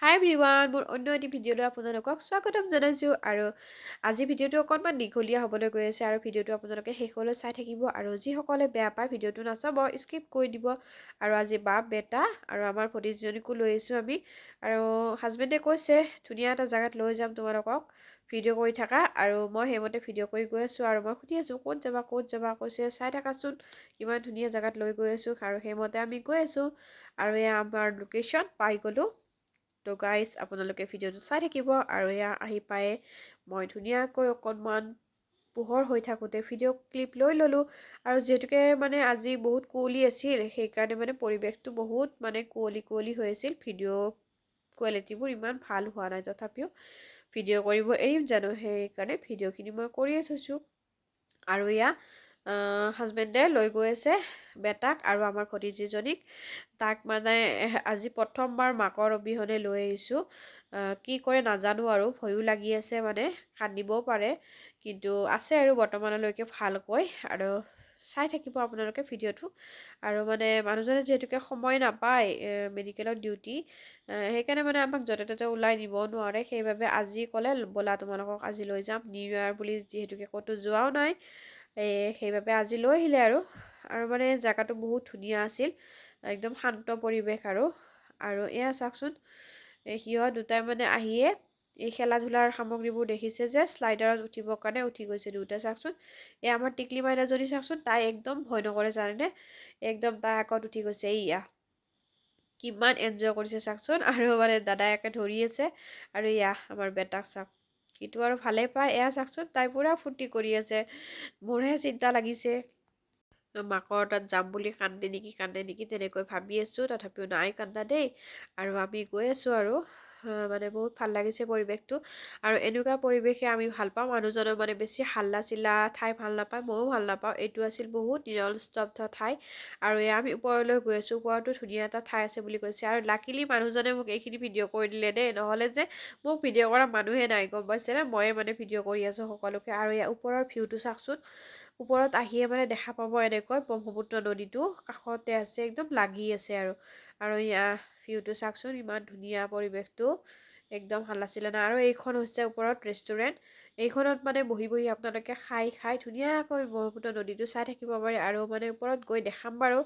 হাই everyone মোৰ অন্য এটি ভিডিঅ'লৈ আপোনালোকক স্বাগতম জনাইছোঁ আৰু আজি ভিডিঅ'টো অকণমান দীঘলীয়া হ'বলৈ গৈ আছে আৰু ভিডিঅ'টো আপোনালোকে শেষলৈ চাই থাকিব আৰু যিসকলে বেয়া পায় ভিডিঅ'টো নাচাব স্কিপ কৰি দিব আৰু আজি বাপ বেটা আৰু আমাৰ ভতিজীজনীকো লৈ আহিছোঁ আমি আৰু হাজবেণ্ডে কৈছে ধুনীয়া এটা জেগাত লৈ যাম তোমালোকক ভিডিঅ' কৰি থাকা আৰু মই সেইমতে ভিডিঅ' কৰি গৈ আছোঁ আৰু মই সুধি আছোঁ ক'ত যাবা কৈছে চাই থাকাচোন ইমান ধুনীয়া জেগাত লৈ গৈ আছোঁ আৰু সেইমতে আমি গৈ আছোঁ আৰু এয়া আমাৰ লোকেশ্যন পাই গ'লোঁ। তো গাইজ আপোনালোকে ভিডিঅ'টো চাই থাকিব আৰু এয়া আহি পায়ে মই ধুনীয়াকৈ অকণমান পোহৰ হৈ থাকোঁতে ভিডিঅ' ক্লিপ লৈ ল'লোঁ আৰু যিহেতুকে মানে আজি বহুত কুঁৱলী আছিল সেইকাৰণে মানে পৰিৱেশটো বহুত মানে কুঁৱলী হৈ আছিল ভিডিঅ' কোৱালিটিবোৰ ইমান ভাল হোৱা নাই তথাপিও ভিডিঅ' কৰিব এৰিম জানো সেইকাৰণে ভিডিঅ'খিনি মই কৰিয়ে থৈছোঁ আৰু এয়া হাজবেণ্ডে লৈ গৈ আছে বেটাক আৰু আমাৰ ভতিজীজনীক তাক মানে আজি প্ৰথমবাৰ মাকৰ অবিহনে লৈ আহিছোঁ কি কৰে নাজানো আৰু ভয়ো লাগি আছে মানে কান্দিবও পাৰে কিন্তু আছে আৰু বৰ্তমানলৈকে ভালকৈ আৰু চাই থাকিব আপোনালোকে ভিডিঅ'টো আৰু মানে মানুহজনে যিহেতুকে সময় নাপায় মেডিকেলত ডিউটি সেইকাৰণে মানে আমাক য'তে ত'তে ওলাই নিব নোৱাৰে সেইবাবে আজি ক'লে ব'লা তোমালোকক আজি লৈ যাম নিউ ইয়েৰ বুলি যিহেতুকে ক'তো যোৱাও নাই সেইবাবে আজি লৈ আহিলে আৰু মানে জেগাটো বহুত ধুনীয়া আছিল একদম শান্ত পৰিৱেশ আৰু এয়া চাওকচোন সিহঁত দুটাই মানে আহিয়ে এই খেলা ধূলাৰ সামগ্ৰীবোৰ দেখিছে যে শ্লাইডাৰত উঠিবৰ কাৰণে উঠি গৈছে দুয়োটা চাওকচোন এই আমাৰ টিকলি মাইনাজনী চাওকচোন তাই একদম ভয় নকৰে জানেনে একদম তাই আগত উঠি গৈছে এইয়া কিমান এনজয় কৰিছে চাওকচোন আৰু মানে দাদায়েকে ধৰি আছে আৰু এয়া আমাৰ বেটাক চাওক সিটো আৰু ভালেই পায় এয়া চাওকচোন তাই পুৰা ফূৰ্তি কৰি আছে মোৰহে চিন্তা লাগিছে মাকৰ তাত যাম বুলি কান্দে নেকি তেনেকৈ ভাবি আছোঁ তথাপিও নাই কান্দা দেই আৰু আমি গৈ আছোঁ আৰু মানে বহুত ভাল লাগিছে পৰিৱেশটো আৰু এনেকুৱা পৰিৱেশে আমি ভাল পাওঁ মানুহজনৰ মানে বেছি হাল্লা চিল্লা ঠাই ভাল নাপায় ময়ো ভাল নাপাওঁ এইটো আছিল বহুত নিৰল স্তব্ধ ঠাই আৰু এয়া আমি ওপৰলৈ গৈ আছোঁ ওপৰতো ধুনীয়া এটা ঠাই আছে বুলি কৈছে আৰু লাকিলি মানুহজনে মোক এইখিনি ভিডিঅ' কৰি দিলে দেই নহ'লে যে মোক ভিডিঅ' কৰা মানুহে নাই গম পাইছেনে ময়ে মানে ভিডিঅ' কৰি আছোঁ সকলোকে আৰু ইয়াৰ ওপৰৰ ভিউটো চাওকচোন ওপৰত আহিয়ে মানে দেখা পাব এনেকৈ ব্ৰহ্মপুত্ৰ নদীটো কাষতে আছে একদম লাগি আছে আৰু ইয়াৰ ভিউটো চাওকচোন ইমান ধুনীয়া পৰিৱেশটো একদম হাল্লা চিল্লা নাই আৰু এইখন হৈছে ওপৰত ৰেষ্টুৰেণ্ট এইখনত মানে বহি আপোনালোকে খাই ধুনীয়াকৈ ব্ৰহ্মপুত্ৰ নদীটো চাই থাকিব পাৰে আৰু মানে ওপৰত গৈ দেখাম বাৰু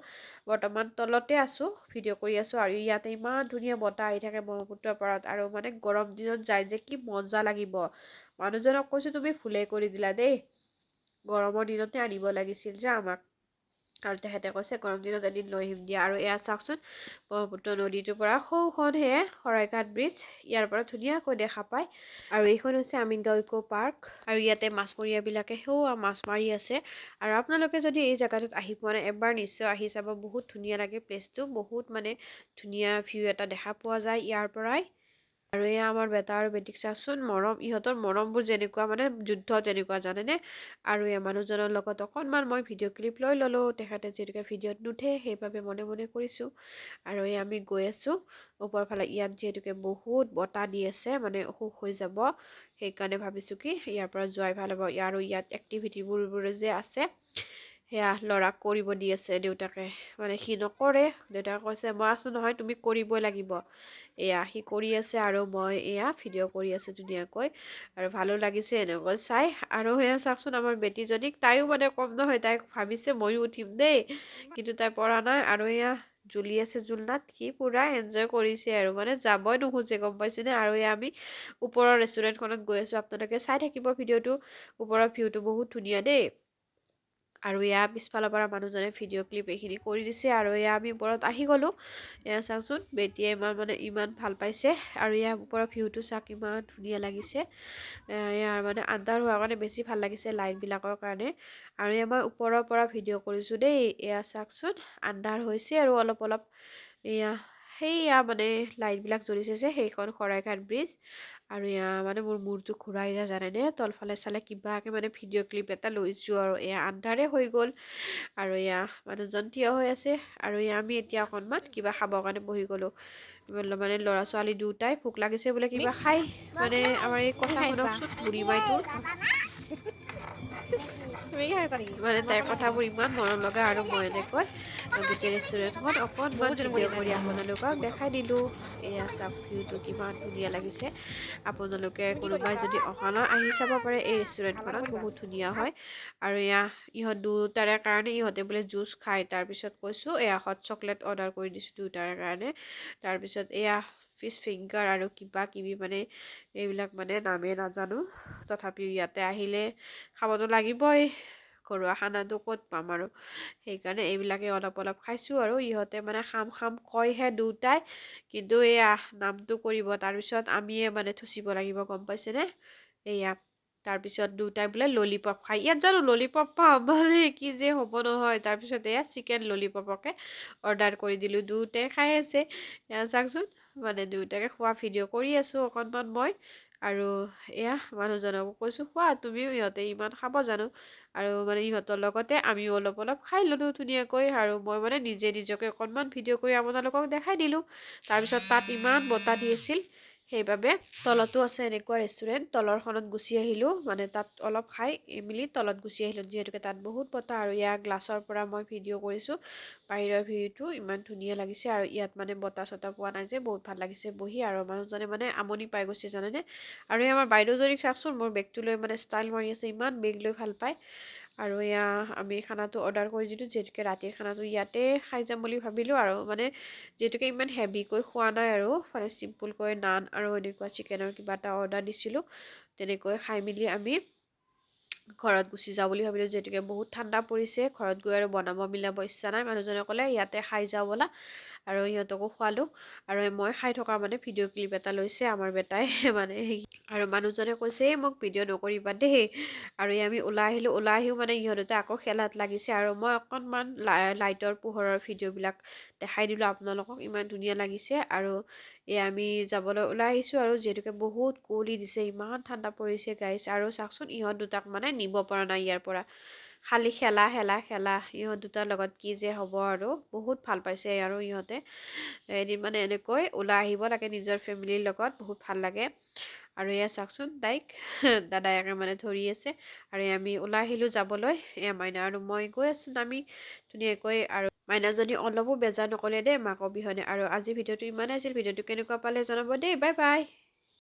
বৰ্তমান তলতে আছোঁ ভিডিঅ' কৰি আছোঁ আৰু ইয়াতে ইমান ধুনীয়া বতাহ আহি থাকে ব্ৰহ্মপুত্ৰৰ পাৰত আৰু মানে গৰম দিনত যায় যে কি মজা লাগিব মানুহজনক কৈছোঁ তুমি ভুলে কৰি দিলা দেই গৰমৰ দিনতে আনিব লাগিছিল যে আমাক আৰু তেখেতে কৈছে গৰম দিনত এদিন লৈ আহিম দিয়া আৰু এয়া চাওকচোন ব্ৰহ্মপুত্ৰ নদীটোৰ পৰা সৌখন সেয়ে শৰাইঘাট ব্ৰিজ ইয়াৰ পৰা ধুনীয়াকৈ দেখা পায় আৰু এইখন হৈছে আমিনগাঁও ইক' পাৰ্ক আৰু ইয়াতে মাছমৰীয়াবিলাকে মাছ মাৰি আছে আৰু আপোনালোকে যদি এই জেগাটোত আহি পোৱা নাই এবাৰ নিশ্চয় আহি চাব বহুত ধুনীয়া লাগে প্লেচটো বহুত মানে ধুনীয়া ভিউ এটা দেখা পোৱা যায় ইয়াৰ পৰাই আৰু এয়া আমাৰ বেটা আৰু বেটিক চাচোন মৰম ইহঁতৰ মৰমবোৰ যেনেকুৱা মানে যুদ্ধ তেনেকুৱা জানেনে আৰু এই মানুহজনৰ লগত অকণমান মই ভিডিঅ' ক্লিপ লৈ ল'লোঁ তেখেতে যিহেতুকে ভিডিঅ'ত নুঠে সেইবাবে মনে মনে কৰিছোঁ আৰু এই আমি গৈ আছোঁ ওপৰৰ ফালে ইয়াত যিহেতুকে বহুত বতাহ দি আছে মানে অসুখ হৈ যাব সেইকাৰণে ভাবিছোঁ কি ইয়াৰ পৰা যোৱাই ভাল হ'ব আৰু ইয়াত এক্টিভিটিবোৰ যে আছে সেয়া ল'ৰাক কৰিব দি আছে দেউতাকে মানে সি নকৰে দেউতাকে কৈছে মই আছোঁ নহয় তুমি কৰিবই লাগিব এয়া সি কৰি আছে আৰু মই এয়া ভিডিঅ' কৰি আছোঁ ধুনীয়াকৈ আৰু ভালো লাগিছে এনেকৈ চাই আৰু সেয়া চাওকচোন আমাৰ বেটীজনীক তাইও মানে কম নহয় তাই ভাবিছে ময়ো উঠিম দেই কিন্তু তাই পৰা নাই আৰু এয়া জুলি আছে জুলনাত সি পূৰা এনজয় কৰিছে আৰু মানে যাবই নোখোজে গম পাইছেনে আৰু এয়া আমি ওপৰৰ ৰেষ্টুৰেণ্টখনত গৈ আছোঁ আপোনালোকে চাই থাকিব ভিডিঅ'টো ওপৰৰ ভিউটো বহুত ধুনীয়া দেই আৰু এয়া পিছফালৰ পৰা মানুহজনে ভিডিঅ' ক্লিপ এইখিনি কৰি দিছে আৰু এয়া আমি ওপৰত আহি গ'লোঁ এয়া চাওকচোন বেটীয়ে ইমান ভাল পাইছে আৰু ইয়াৰ ওপৰৰ ভিউটো চাওক ইমান ধুনীয়া লাগিছে ইয়াৰ মানে আন্ধাৰ হোৱাৰ কাৰণে বেছি ভাল লাগিছে লাইটবিলাকৰ কাৰণে আৰু এয়া মই ওপৰৰ পৰা ভিডিঅ' কৰিছোঁ দেই এয়া চাওকচোন আন্ধাৰ হৈছে আৰু অলপ এয়া সেইয়া মানে লাইটবিলাক জ্বলিছে যে সেইখন শৰাইঘাট ব্ৰিজ আৰু এয়া মানে মোৰ মূৰটো ঘূৰাই যায় জানেনে তলফালে চালে কিবাকৈ মানে ভিডিঅ' ক্লিপ এটা লৈছোঁ আৰু এয়া আন্ধাৰে হৈ গ'ল আৰু এয়া মানুহজন থিয় হৈ আছে আৰু এয়া আমি এতিয়া অকণমান কিবা খাবৰ কাৰণে বহি গ'লোঁ মানে ল'ৰা ছোৱালী দুটাই ভোক লাগিছে বোলে কিবা খাই মানে আমাৰ এই কথা শুনকচোন বুঢ়ী মাইটোৰ মানে তাইৰ কথাবোৰ ইমান মৰম লগা আৰু মই এনেকৈ গোটেই ৰেষ্টুৰেণ্টখন অকণমান ভিডিঅ' কৰি আপোনালোকক দেখাই দিলোঁ। এয়া চাওক ভিউটো কিমান ধুনীয়া লাগিছে। আপোনালোকে কোনোবাই যদি অহা নাই আহি চাব পাৰে, এই ৰেষ্টুৰেণ্টখনত বহুত ধুনীয়া হয়। আৰু ইহঁত দুটাৰে কাৰণে ইহঁতে বোলে জুচ খায়। তাৰপিছত কৈছোঁ এয়া হট চকলেট অৰ্ডাৰ কৰি দিছোঁ দুটাৰে কাৰণে। তাৰপিছত এয়া ফিছ ফিংগাৰ আৰু কিবা কিবি মানে এইবিলাক মানে নামেই নাজানো। তথাপিও ইয়াতে আহিলে খাবতো লাগিবই, ঘৰুৱা খানাটো ক'ত পাম আৰু সেইকাৰণে এইবিলাকে অলপ অলপ খাইছোঁ। আৰু ইহঁতে মানে খাম খাম কয়হে দুটাই, কিন্তু এয়া নামটো কৰিব তাৰপিছত আমিয়ে মানে থুচিব লাগিব, গম পাইছেনে? এয়া তাৰপিছত দুটাই বোলে ললিপপ খাই। ইয়াত জানো ললিপপ পাম মানে কি যে হ'ব নহয়। তাৰপিছত এয়া চিকেন ললিপপকে অৰ্ডাৰ কৰি দিলোঁ। দুয়োটাই খাই আছে, এয়া চাওকচোন মানে দুয়োটাকে খোৱা ভিডিঅ' কৰি আছোঁ অকণমান মই। আৰু এয়া মানুহজনকো কৈছোঁ খোৱা তুমিও, ইহঁতে ইমান খাব জানো। আৰু মানে ইহঁতৰ লগতে আমিও অলপ অলপ খাই ল'লোঁ ধুনীয়াকৈ। আৰু মই মানে নিজে নিজকে অকণমান ভিডিঅ' কৰি আপোনালোকক দেখাই দিলোঁ। তাৰপিছত তাত ইমান বতাহ দি আছিল, সেইবাবে তলতো আছে এনেকুৱা ৰেষ্টুৰেণ্ট, তলৰখনত গুচি আহিলোঁ। মানে তাত অলপ খাই মেলি তলত গুচি আহিলোঁ, যিহেতুকে তাত বহুত বতাহ। আৰু ইয়াৰ গ্লাছৰ পৰা মই ভিডিঅ' কৰিছোঁ। বাহিৰৰ ভিউটো ইমান ধুনীয়া লাগিছে। আৰু ইয়াত মানে বতাহ চতাহ পোৱা নাই যে বহুত ভাল লাগিছে বহি। আৰু মানুহজনে মানে আমনি পাই গৈছে জানেনে। আৰু এই আমাৰ বাইদেউজনীক চাওকচোন মোৰ বেগটো লৈ মানে ষ্টাইল মাৰি আছে, ইমান বেগ লৈ ভাল পায়। আৰু এয়া আমি খানাটো অৰ্ডাৰ কৰি দিলোঁ, যিহেতুকে ৰাতিৰ খানাটো ইয়াতে খাই যাম বুলি ভাবিলোঁ। আৰু মানে যিহেতুকে ইমান হেভিকৈ খোৱা নাই আৰু মানে চিম্পুলকৈ নান আৰু এনেকুৱা চিকেনৰ কিবা এটা অৰ্ডাৰ দিছিলোঁ। তেনেকৈ খাই মেলি আমি ঘৰত গুচি যাওঁ বুলি ভাবিলোঁ, যিহেতুকে বহুত ঠাণ্ডা পৰিছে। ঘৰত গৈ আৰু বনাব মিলাব ইচ্ছা নাই। মানুহজনে ক'লে ইয়াতে খাই যাওঁ ব'লা, আৰু সিহঁতকো খোৱালোঁ। আৰু মই খাই থকা মানে ভিডিঅ' ক্লিপ এটা লৈছে আমাৰ বেটাই মানে আৰু মানুহজনে কৈছে মোক ভিডিঅ' নকৰিবা দেই। আৰু আমি ওলাই আহিলোঁ, ওলাই আহিও মানে ইহঁত দুটা আকৌ খেলাত লাগিছে। আৰু মই অকণমান লাইটৰ পোহৰৰ ভিডিঅ'বিলাক দেখাই দিলোঁ আপোনালোকক, ইমান ধুনীয়া লাগিছে। আৰু আমি যাবলৈ ওলাই আহিছোঁ। আৰু যিহেতুকে বহুত কুঁৱলী দিছে, ইমান ঠাণ্ডা পৰিছে গাইছ। আৰু চাওকচোন ইহঁত দুটাক মানে নিব পৰা নাই ইয়াৰ পৰা, খালি খেলা খেলা খেলা। ইহঁত দুটাৰ লগত কি যে হ'ব, আৰু বহুত ভাল পাইছে। আৰু ইহঁতে এদিন মানে এনেকৈ ওলাই আহিব লাগে নিজৰ ফেমিলিৰ লগত, বহুত ভাল লাগে। আৰু এয়া চাওকচোন তাইক দাদায়েকে মানে ধৰি আছে। আৰু আমি ওলাই আহিলোঁ যাবলৈ, মাইনা আৰু মই গৈ আছোঁ নামি ধুনীয়াকৈ। আৰু মাইনাজনী অলপো বেজাৰ নকৰে দেই মাকৰ বিহনে। আৰু আজি ভিডিঅ'টো ইমানেই আছিল, ভিডিঅ'টো কেনেকুৱা পালে জনাব দেই। Bye bye.